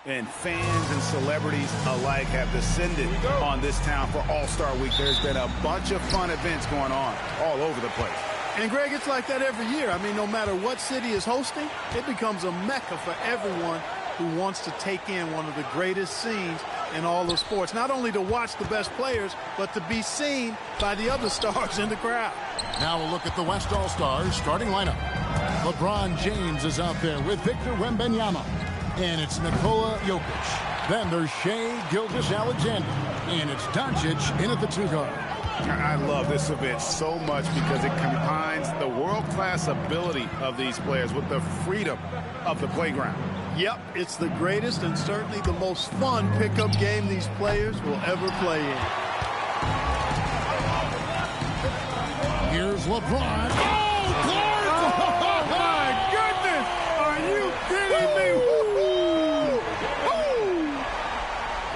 And fans and celebrities alike have descended on this town for All-Star Week. There's been a bunch of fun events going on all over the place. And, Greg, it's like that every year. I mean, no matter what city is hosting, it becomes a mecca for everyone who wants to take in one of the greatest scenes in all of sports. Not only to watch the best players, but to be seen by the other stars in the crowd. Now we'll look at the West All-Stars starting lineup. LeBron James is out there with Victor Wembanyama. And it's Nikola Jokic. Then there's Shai Gilgeous-Alexander. And it's Doncic in at the 2 guard. I love this event so much because it combines the world-class ability of these players with the freedom of the playground. Yep, it's the greatest and certainly the most fun pickup game these players will ever play in. Here's LeBron. Oh, Clark! Oh, my goodness! Are you kidding me?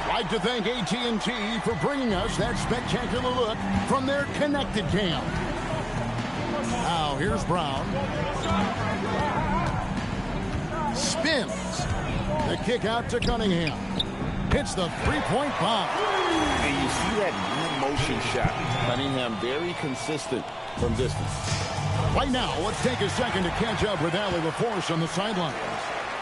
I'd like to thank AT&T for bringing us that spectacular look from their connected cam. Now, here's Brown. Spins. The kick out to Cunningham. Hits the three-point bomb. And you see that motion shot. Cunningham very consistent from distance. Right now, let's take a second to catch up with Allie LaForce on the sideline.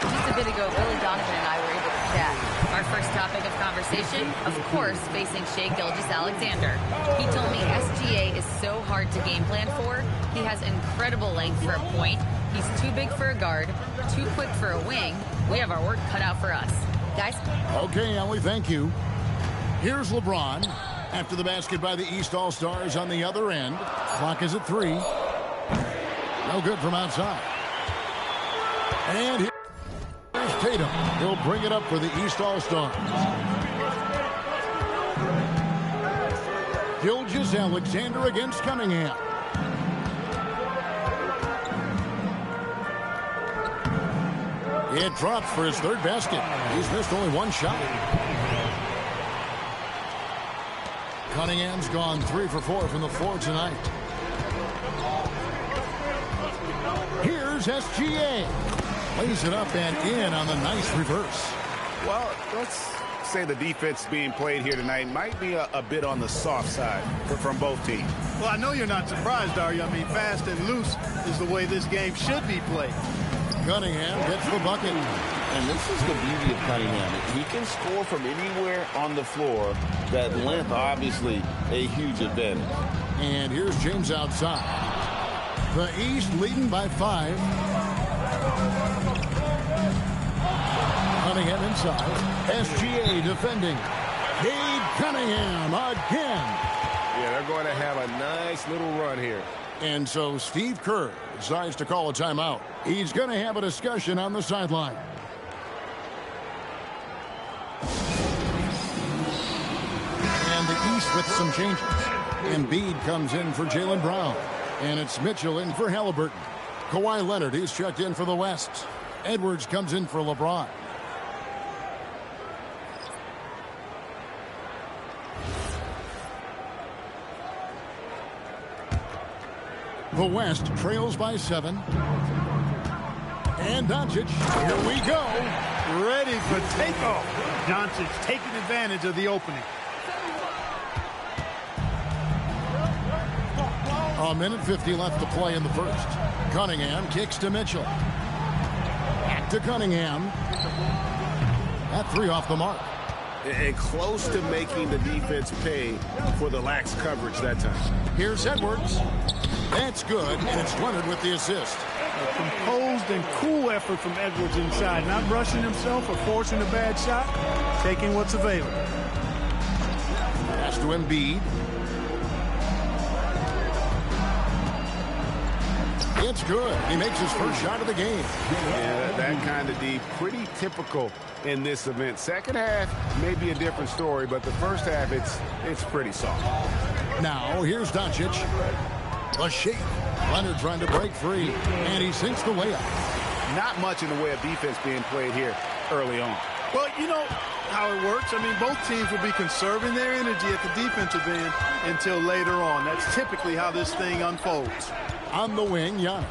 Just a bit ago, Billy Donovan and I were able to chat. Our first topic of conversation, of course, facing Shai Gilgeous-Alexander. He told me SGA is so hard to game plan for. He has incredible length for a point. He's too big for a guard, too quick for a wing. We have our work cut out for us. Guys? Okay, Allie, thank you. Here's LeBron. After the basket by the East All-Stars on the other end. Clock is at 3. No good from outside. And here's Tatum. He'll bring it up for the East All-Stars. Gilgeous-Alexander against Cunningham. It drops for his third basket. He's missed only one shot. Cunningham's gone 3 for 4 from the floor tonight. Here's SGA. Lays it up and in on the nice reverse. Well, let's say the defense being played here tonight might be a bit on the soft side from both teams. Well, I know you're not surprised, are you? I mean, fast and loose is the way this game should be played. Cunningham gets the bucket. And this is the beauty of Cunningham. He can score from anywhere on the floor. That length, obviously, a huge advantage. And here's James outside. The East leading by 5. Cunningham inside. SGA defending. Cade Cunningham again. Yeah, they're going to have a nice little run here. And so Steve Kerr decides to call a timeout. He's going to have a discussion on the sideline. And the East with some changes. Embiid comes in for Jaylen Brown. And it's Mitchell in for Halliburton. Kawhi Leonard, he's checked in for the West. Edwards comes in for LeBron. The West trails by 7. And Doncic, here we go. Ready for takeoff. Doncic taking advantage of the opening. A minute 50 left to play in the first. Cunningham kicks to Mitchell. Back to Cunningham. That 3 off the mark. And close to making the defense pay for the lax coverage that time. Here's Edwards. That's good, and it's Leonard with the assist. A composed and cool effort from Edwards inside. Not rushing himself or forcing a bad shot. Taking what's available. Pass to Embiid. It's good. He makes his first shot of the game. Yeah, that kind of D, pretty typical in this event. Second half may be a different story, but the first half, it's pretty soft. Now, here's Doncic. A shake. Leonard trying to break free, and he sinks the layup. Not much in the way of defense being played here early on. Well, you know how it works. I mean, both teams will be conserving their energy at the defensive end until later on. That's typically how this thing unfolds. On the wing, Giannis.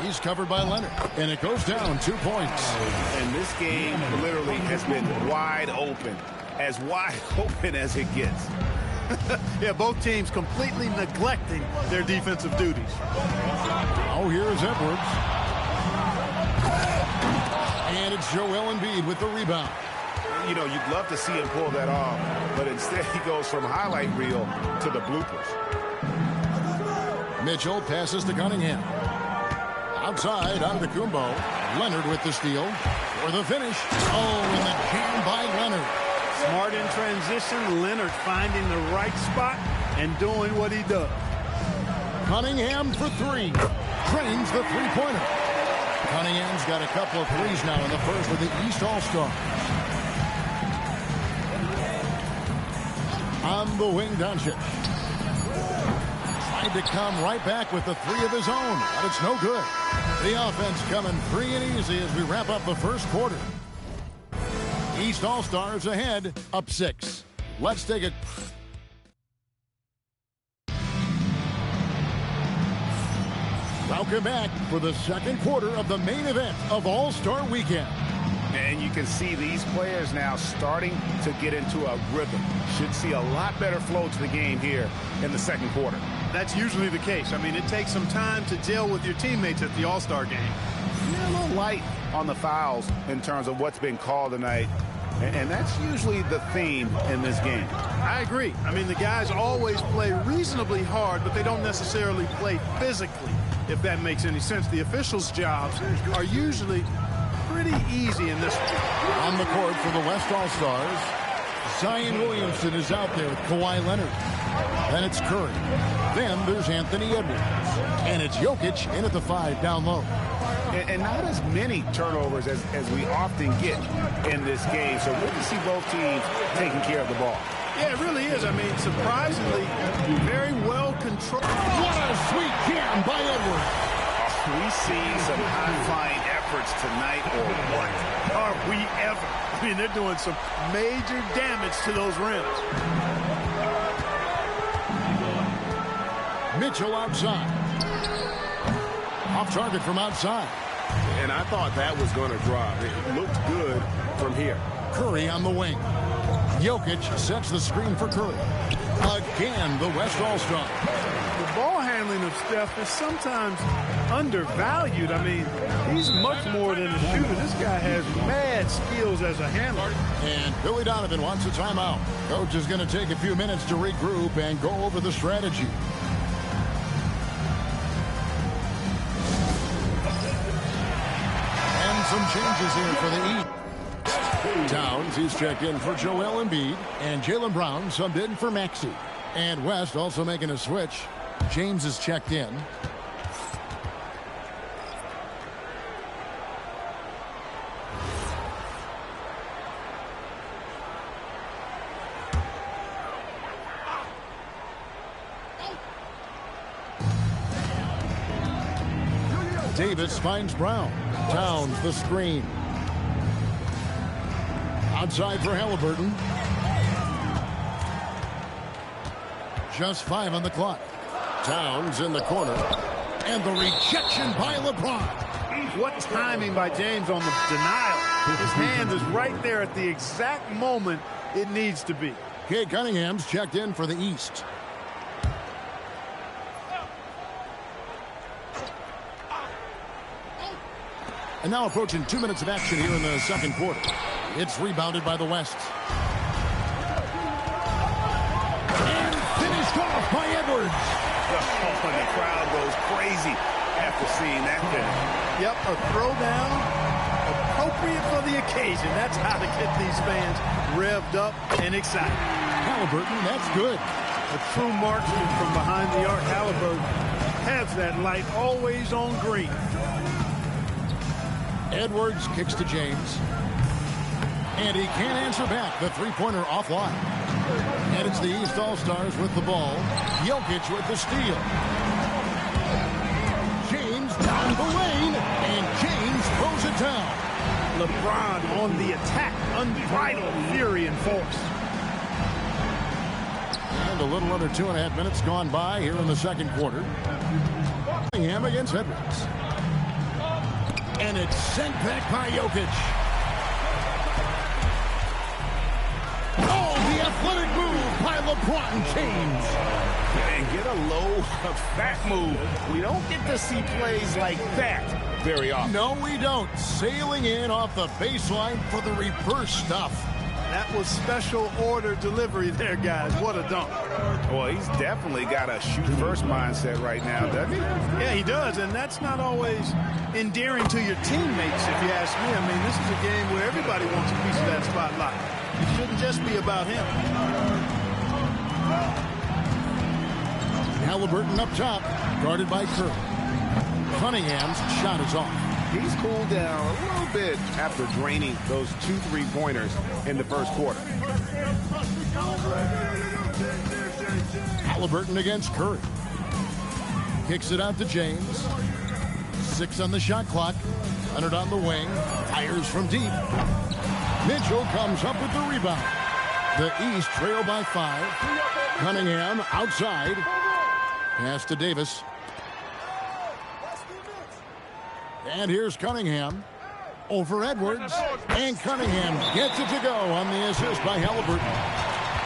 He's covered by Leonard, and it goes down 2 points. And this game literally has been wide open, as wide open as it gets. Yeah, both teams completely neglecting their defensive duties. Oh, here's Edwards. And it's Joel Embiid with the rebound. You know, you'd love to see him pull that off, but instead he goes from highlight reel to the bloopers. Mitchell passes to Cunningham. Outside, Antetokounmpo. Leonard with the steal. For the finish. Oh, and the jam by Leonard. Smart in transition. Leonard finding the right spot and doing what he does. Cunningham for three. Drains the three-pointer. Cunningham's got a couple of threes now in the first of the East All-Stars. On the wing, Doncic. Tried to come right back with the three of his own, but it's no good. The offense coming free and easy as we wrap up the first quarter. East All-Stars ahead, up 6. Let's take it. Welcome back for the second quarter of the main event of All-Star Weekend. And you can see these players now starting to get into a rhythm. Should see a lot better flow to the game here in the second quarter. That's usually the case. I mean, it takes some time to gel with your teammates at the All-Star game. Yeah, a little light on the fouls in terms of what's been called tonight. And that's usually the theme in this game. I agree. I mean, the guys always play reasonably hard, but they don't necessarily play physically, if that makes any sense. The officials' jobs are usually pretty easy in this one. On the court for the West All-Stars, Zion Williamson is out there with Kawhi Leonard. Then it's Curry. Then there's Anthony Edwards. And it's Jokic in at the 5 down low. And not as many turnovers as we often get in this game. So good to see both teams taking care of the ball. Yeah, it really is. I mean, surprisingly, very well controlled. What a sweet jam by Edwards. We see some high-flying efforts tonight, or what? Are we ever? I mean, they're doing some major damage to those rims. Mitchell outside. Off target from outside. And I thought that was going to drop. It looked good from here. Curry on the wing. Jokic sets the screen for Curry. Again, the West All-Star. The ball handling of Steph is sometimes undervalued. I mean, he's much more than a shooter. This guy has mad skills as a handler. And Billy Donovan wants a timeout. Coach is going to take a few minutes to regroup and go over the strategy. And some changes here for the Heat. Towns, he's checked in for Joel Embiid. And Jaylen Brown subbed in for Maxey. And West also making a switch. James is checked in. Davis finds Brown. Towns the screen. Outside for Halliburton. Just 5 on the clock. Towns in the corner. And the rejection by LeBron. What timing by James on the denial. His hand is right there at the exact moment it needs to be. Cade Cunningham's checked in for the East. And now approaching 2 minutes of action here in the second quarter. It's rebounded by the West. And finished off by Edwards. Oh, and the crowd goes crazy after seeing that finish. Yep, a throwdown appropriate for the occasion. That's how to get these fans revved up and excited. Halliburton, that's good. A true marksman from behind the arc. Halliburton has that light always on green. Edwards kicks to James. And he can't answer back. The three-pointer offline. And it's the East All-Stars with the ball. Jokic with the steal. James down the lane. And James throws it down. LeBron on the attack. Unbridled fury and force. And a little under 2.5 minutes gone by here in the second quarter. Cunningham against Edwards. And it's sent back by Jokic. Oh, the athletic move by LeBron James. And get a low fat move. We don't get to see plays like that very often. No, we don't. Sailing in off the baseline for the reverse stuff. That was special order delivery there, guys. What a dunk. Well, he's definitely got a shoot-first mindset right now, doesn't he? Yeah, he does, and that's not always endearing to your teammates, if you ask me. I mean, this is a game where everybody wants a piece of that spotlight. It shouldn't just be about him. Halliburton up top, guarded by Curry. Cunningham's shot is off. He's cooled down a little bit after draining those 2 3-pointers in the first quarter. Halliburton against Curry. Kicks it out to James. 6 on the shot clock. Leonard on the wing. Fires from deep. Mitchell comes up with the rebound. The East trail by 5. Cunningham outside. Pass to Davis. And here's Cunningham over Edwards. And Cunningham gets it to go on the assist by Halliburton.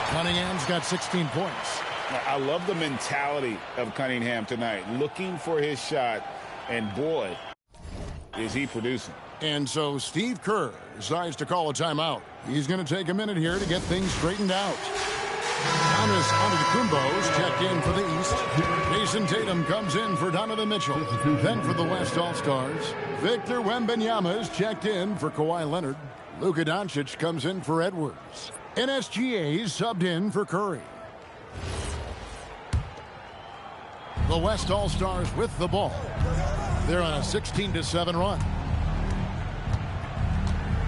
Cunningham's got 16 points. I love the mentality of Cunningham tonight, looking for his shot, and boy, is he producing. And so Steve Kerr decides to call a timeout. He's going to take a minute here to get things straightened out. Giannis Antetokounmpo's checked in for the East. Jason Tatum comes in for Donovan Mitchell. Then for the West All-Stars, Victor Wembanyama's checked in for Kawhi Leonard. Luka Doncic comes in for Edwards. NSGA's subbed in for Curry. The West All-Stars with the ball. They're on a 16-7 run.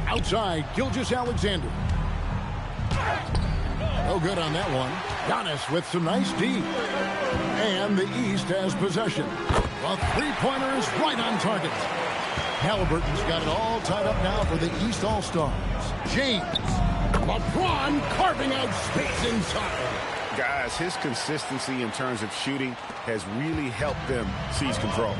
Outside, Gilgeous-Alexander. No good on that one. Giannis with some nice D. And the East has possession. A three-pointer is right on target. Halliburton's got it all tied up now for the East All-Stars. James. LeBron carving out space inside. Guys, his consistency in terms of shooting has really helped them seize control.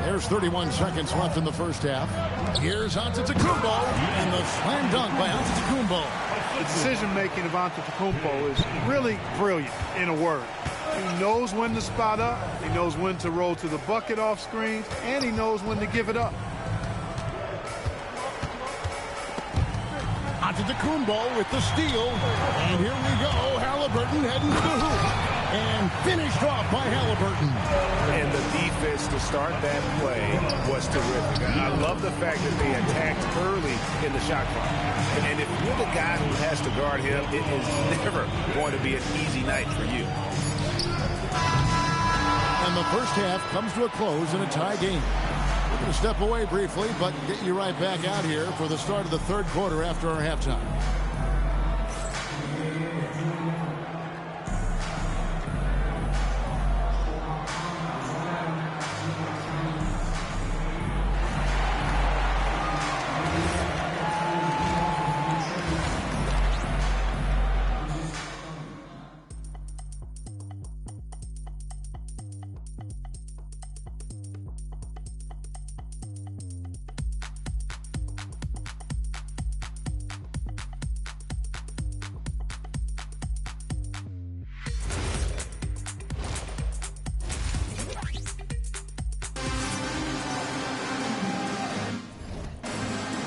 There's 31 seconds left in the first half. Here's Antetokounmpo, and the slam dunk by Antetokounmpo. The decision-making of Antetokounmpo is really brilliant, in a word. He knows when to spot up, he knows when to roll to the bucket off screens, and he knows when to give it up. Antetokounmpo with the steal, and here we go. Halliburton heading to the hoop, and finished off by Halliburton. And the defense to start that play was terrific. I love the fact that they attacked early in the shot clock. And if you're the guy who has to guard him, it is never going to be an easy night for you. And the first half comes to a close in a tie game. We're going to step away briefly, but get you right back out here for the start of the third quarter after our halftime.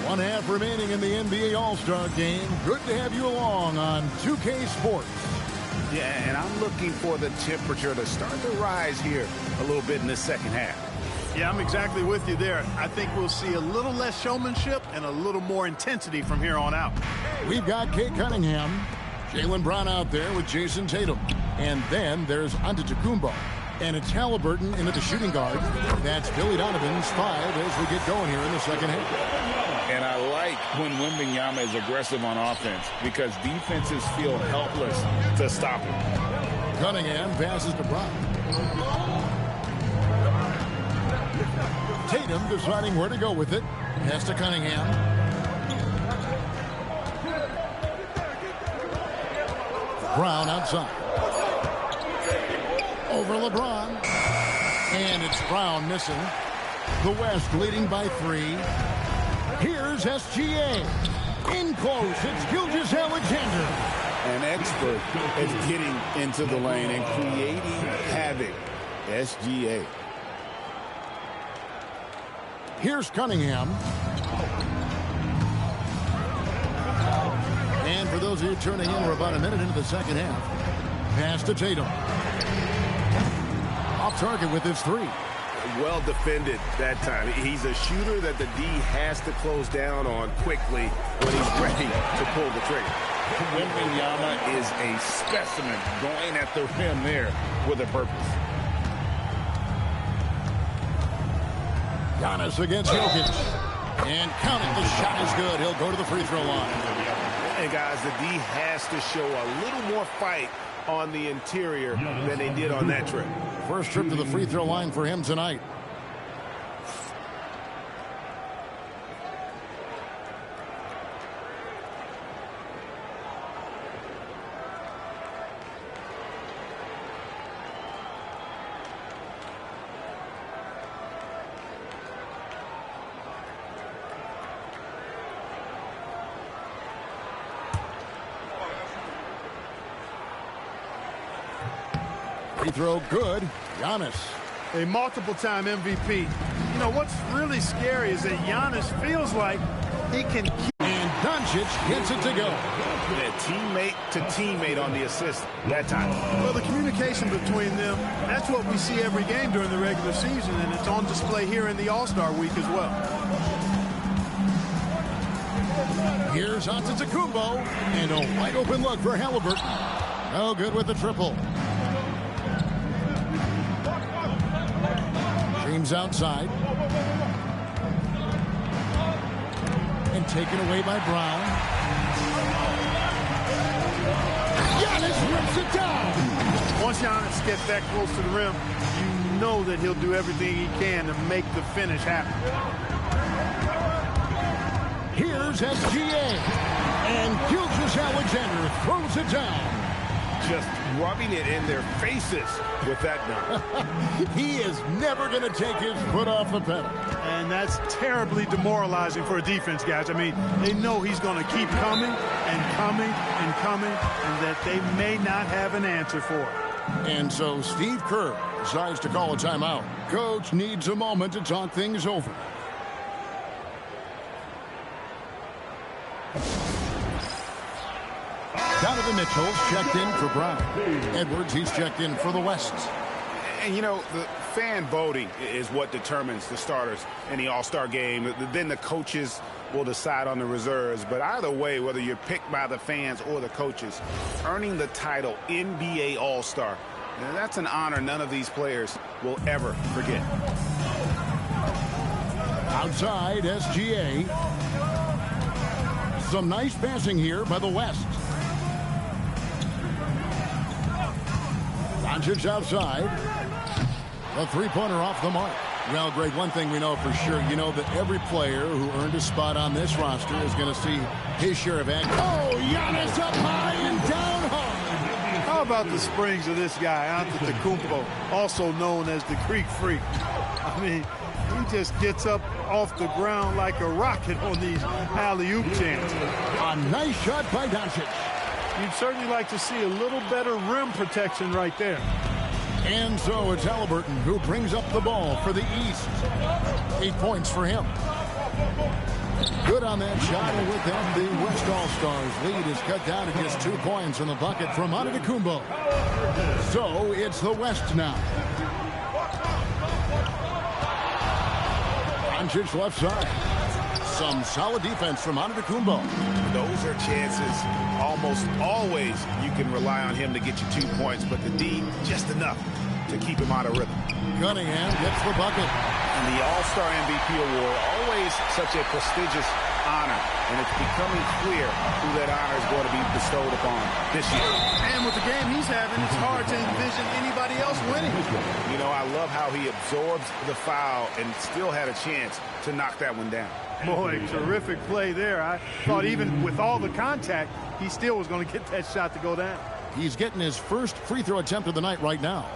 One half remaining in the NBA All-Star game. Good to have you along on 2K Sports. Yeah, and I'm looking for the temperature to start to rise here a little bit in the second half. Yeah, I'm exactly with you there. I think we'll see a little less showmanship and a little more intensity from here on out. We've got Kate Cunningham, Jaylen Brown out there with Jason Tatum. And then there's Antetokounmpo. And it's Halliburton into the shooting guard. That's Billy Donovan's 5 as we get going here in the second half. And I like when Wembanyama is aggressive on offense because defenses feel helpless to stop him. Cunningham passes to Brown. Tatum deciding where to go with it. Pass to Cunningham. Brown outside. Over LeBron. And it's Brown missing. The West leading by 3. Here's SGA. In close, it's Gilgeous-Alexander. An expert at getting into the lane and creating havoc. SGA. Here's Cunningham. And for those of you tuning in, we're about a minute into the second half. Pass to Tatum. Off target with his 3. Well defended that time. He's a shooter that the D has to close down on quickly when he's ready to pull the trigger. Wembanyama is a specimen going at the rim there with a purpose. Giannis against Jokic. And count it. The shot is good. He'll go to the free throw line. And guys, the D has to show a little more fight on the interior than they did on that trip. First trip to the free throw line for him tonight. Free throw good. Giannis. A multiple-time MVP. You know, what's really scary is that Giannis feels like he can keep. And Doncic gets it to go. Yeah, teammate to teammate on the assist that time. Well, the communication between them, that's what we see every game during the regular season, and it's on display here in the All-Star week as well. Here's Antetokounmpo. And a wide open look for Halliburton. No good with the triple. James outside. And taken away by Brown. Giannis rips it down. Once Giannis gets that close to the rim, you know that he'll do everything he can to make the finish happen. Here's SGA. And Gilgeous-Alexander throws it down. Just rubbing it in their faces with that number. He is never going to take his foot off the pedal. And that's terribly demoralizing for a defense, guys. I mean, they know he's going to keep coming and coming and coming, and that they may not have an answer for it. And so Steve Kerr decides to call a timeout. Coach needs a moment to talk things over. Donovan Mitchell's checked in for Brown. Edwards, he's checked in for the West. And, you know, the fan voting is what determines the starters in the All-Star game. Then the coaches will decide on the reserves. But either way, whether you're picked by the fans or the coaches, earning the title NBA All-Star, that's an honor none of these players will ever forget. Outside, SGA. Some nice passing here by the West. Doncic outside. A three-pointer off the mark. Well, Greg, one thing we know for sure, you know that every player who earned a spot on this roster is going to see his share of action. Oh, Giannis up high and down hard. How about the springs of this guy, Antetokounmpo, also known as the Greek Freak? I mean, he just gets up off the ground like a rocket on these alley-oop jams. A nice shot by Doncic. You'd certainly like to see a little better rim protection right there. And so it's Halliburton who brings up the ball for the East. 8 points for him. Good on that shot, and with that, the West All-Stars lead is cut down to just 2 points in the bucket from Antetokounmpo. So it's the West now. Doncic left side. Some solid defense from Antetokounmpo. Those are chances almost always you can rely on him to get you 2 points, but the D just enough to keep him out of rhythm. Cunningham gets the bucket. And the All-Star MVP award, always such a prestigious honor, and it's becoming clear who that honor is going to be bestowed upon this year. And with the game he's having, it's hard to envision anybody else winning. You know, I love how he absorbs the foul and still had a chance to knock that one down. Boy, terrific play there. I thought even with all the contact, he still was going to get that shot to go down. He's getting his first free throw attempt of the night right now.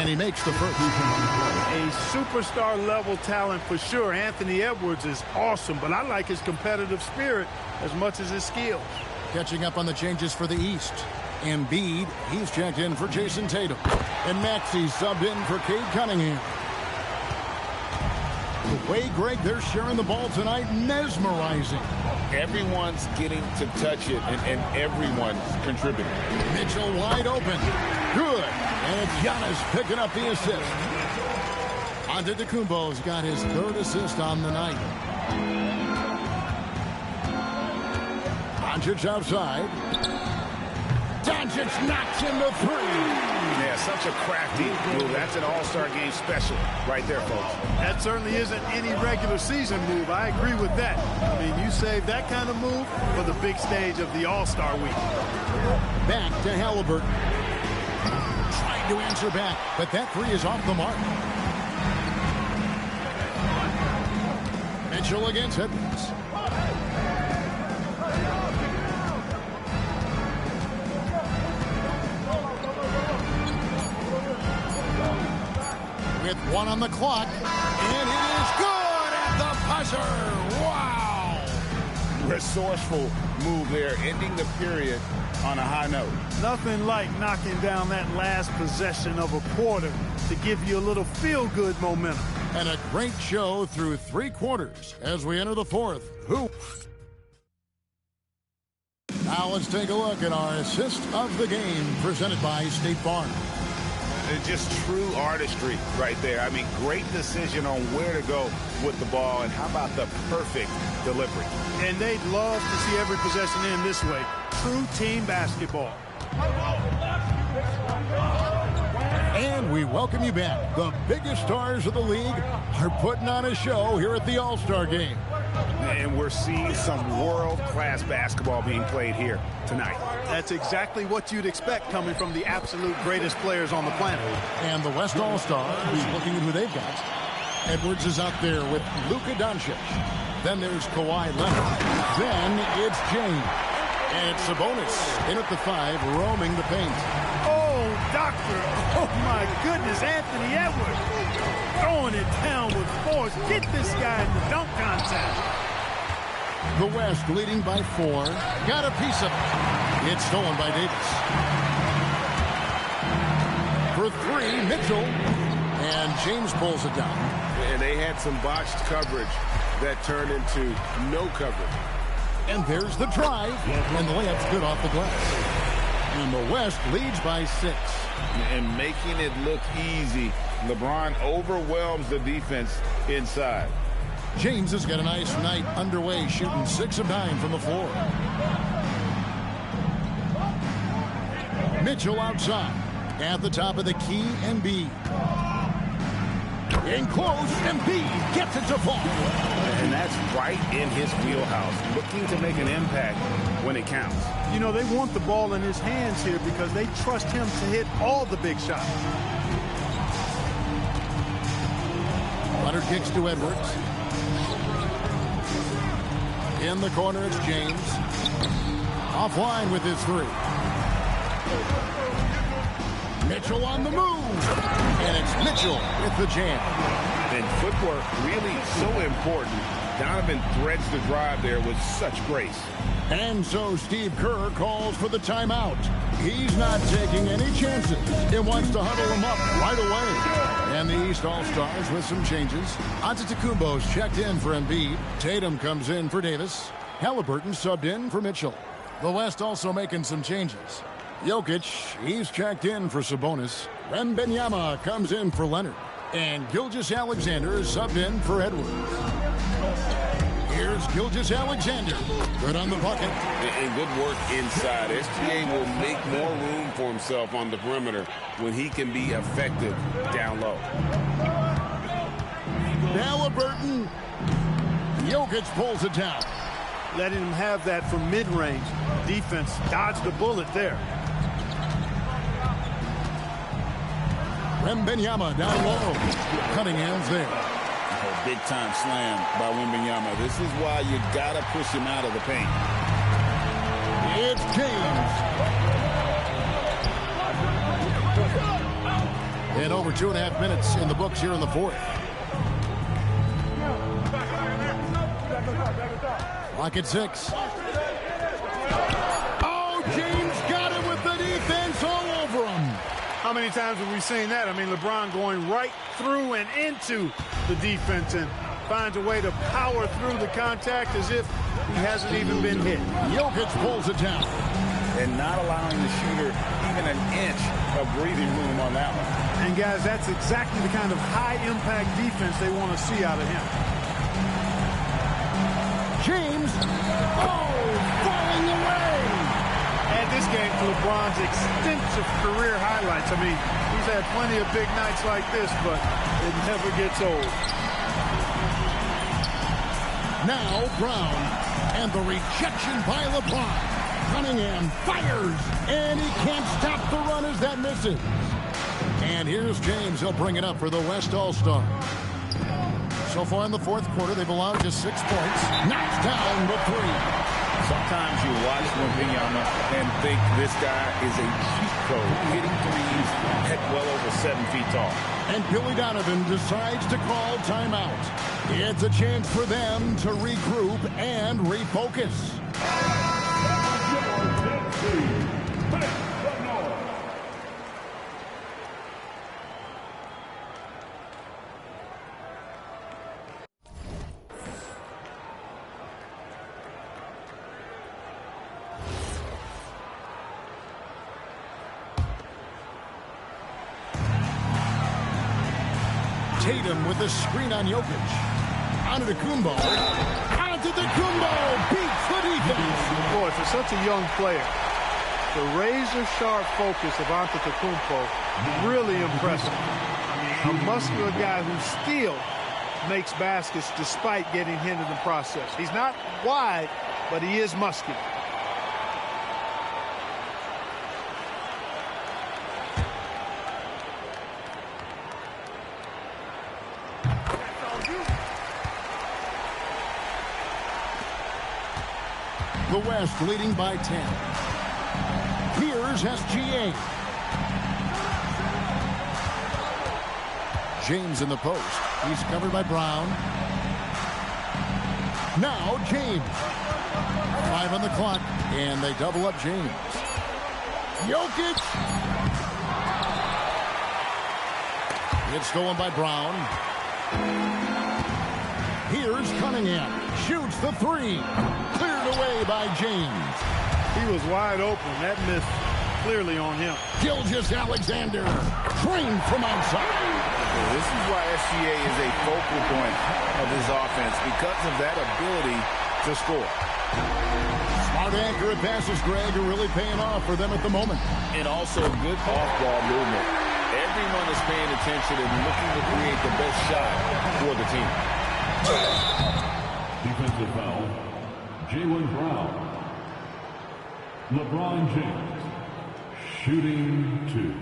And he makes the first. A superstar-level talent for sure. Anthony Edwards is awesome, but I like his competitive spirit as much as his skills. Catching up on the changes for the East. Embiid, he's checked in for Jason Tatum. And Maxey subbed in for Cade Cunningham. The way, Greg, they're sharing the ball tonight, mesmerizing. Everyone's getting to touch it, and everyone's contributing. Mitchell wide open. Good. And Giannis picking up the assist. Antetokounmpo's got his third assist on the night. Doncic outside. Doncic knocks in the three. Yeah, such a crafty move. That's an all-star game special right there, folks. That certainly isn't any regular season move. I agree with that. I mean, you save that kind of move for the big stage of the All-Star week. Back to Halliburton. Trying to answer back, but that three is off the mark. Mitchell against Edwards. With one on the clock, and it is good at the buzzer. Wow! Resourceful move there, ending the period on a high note. Nothing like knocking down that last possession of a quarter to give you a little feel-good momentum. And a great show through three quarters as we enter the fourth. Now let's take a look at our assist of the game presented by State Farm. Just true artistry right there. I mean, great decision on where to go with the ball, and how about the perfect delivery? And they'd love to see every possession end this way. True team basketball. And we welcome you back. The biggest stars of the league are putting on a show here at the All-Star Game. And we're seeing some world-class basketball being played here tonight. That's exactly what you'd expect coming from the absolute greatest players on the planet. And the West All-Stars, looking at who they've got. Edwards is out there with Luka Doncic. Then there's Kawhi Leonard. Then it's James. And it's Sabonis in at the 5, roaming the paint. Oh, doctor. Oh, my goodness. Anthony Edwards throwing it down with force. Get this guy in the dunk contest. The West leading by 4. Got a piece of it. It's stolen by Davis. For 3, Mitchell. And James pulls it down. And they had some botched coverage that turned into no coverage. And there's the drive. And the layup's good off the glass. And the West leads by 6. And making it look easy, LeBron overwhelms the defense inside. James has got a nice night underway, shooting 6 of 9 from the floor. Mitchell outside. At the top of the key, Embiid. In close, Embiid gets it to fall. And that's right in his wheelhouse, looking to make an impact when it counts. You know, they want the ball in his hands here because they trust him to hit all the big shots. Leonard kicks to Edwards. In the corner, it's James. Offline with his 3. Mitchell on the move. And it's Mitchell with the jam. And footwork really so important. Donovan threads the drive there with such grace. And so Steve Kerr calls for the timeout. He's not taking any chances. He wants to huddle them up right away. And the East All-Stars with some changes. Antetokounmpo's checked in for Embiid. Tatum comes in for Davis. Halliburton subbed in for Mitchell. The West also making some changes. Jokic, he's checked in for Sabonis. Wembanyama comes in for Leonard. And Gilgeous-Alexander is subbed in for Edwards. Here's Gilgeous-Alexander. Good on the bucket. And good work inside. SGA will make more room for himself on the perimeter when he can be effective down low. Halliburton. Jokic pulls it down. Letting him have that from mid-range. Defense dodged the bullet there. Wembanyama down low. Cunningham's there. A big-time slam by Wembanyama. This is why you got to push him out of the paint. It's James. And And over 2.5 minutes in the books here in the fourth. Clock at 6. Oh, James got it with the defense all over him. How many times have we seen that? I mean, LeBron going right through and into the defense and finds a way to power through the contact as if he hasn't even been hit. Jokic pulls it down. And not allowing the shooter even an inch of breathing room on that one. And, guys, that's exactly the kind of high-impact defense they want to see out of him. James, falling away. Add this game to LeBron's extensive career highlights. I mean, he's had plenty of big nights like this, but it never gets old. Now Brown, and the rejection by LeBron. Cunningham fires, and he can't stop the run as that misses. And here's James. He'll bring it up for the West All-Star. So far in the fourth quarter, they've allowed just 6 points. Knocks down the 3. Sometimes you watch Wembanyama and think this guy is a cheat code, hitting threes at well over 7 feet tall. And Billy Donovan decides to call timeout. It's a chance for them to regroup and refocus. Tatum with the screen on Jokic. Antetokounmpo. Antetokounmpo beats the defense. Boy, for such a young player, the razor-sharp focus of Antetokounmpo, really impressive. I mean, a muscular guy who still makes baskets despite getting hit in the process. He's not wide, but he is muscular. The West leading by 10. Here's SGA. James in the post. He's covered by Brown. Now James. 5 on the clock, and they double up James. Jokic. It's stolen by Brown. Here's Cunningham. Shoots the 3. Cleared away by James. He was wide open. That missed clearly on him. Gilgeous-Alexander. Trained from outside. This is why SGA is a focal point of his offense, because of that ability to score. Smart accurate passes, Greg, are really paying off for them at the moment. And also good off-ball movement. Everyone is paying attention and looking to create the best shot for the team. Defensive foul, Jaylen Brown. LeBron James, shooting 2.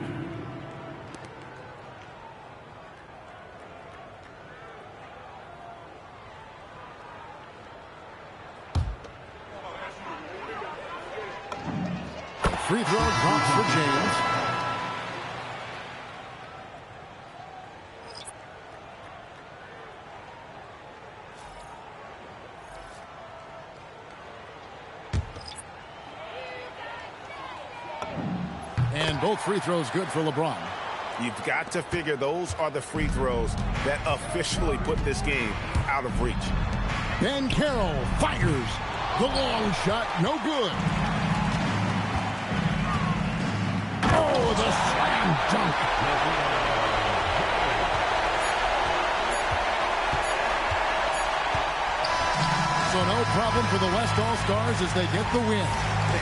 Free throw drops for James. And both free throws good for LeBron. You've got to figure those are the free throws that officially put this game out of reach. Ben Carroll fires. The long shot, no good. Oh, the slam dunk. So no problem for the West All-Stars as they get the win.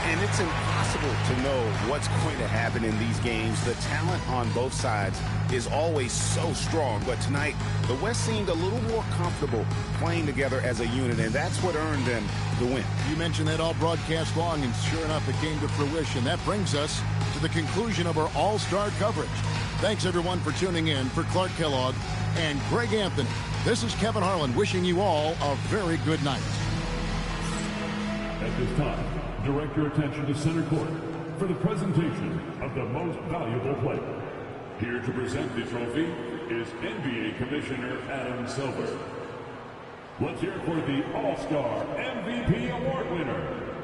And it's impossible to know what's going to happen in these games. The talent on both sides is always so strong. But tonight, the West seemed a little more comfortable playing together as a unit, and that's what earned them the win. You mentioned that all broadcast long, and sure enough, it came to fruition. That brings us to the conclusion of our All-Star coverage. Thanks, everyone, for tuning in. For Clark Kellogg and Greg Anthony, this is Kevin Harlan wishing you all a very good night. At this time, direct your attention to center court for the presentation of the most valuable player. Here to present the trophy is NBA Commissioner Adam Silver. Let's hear it for the All-Star MVP Award winner,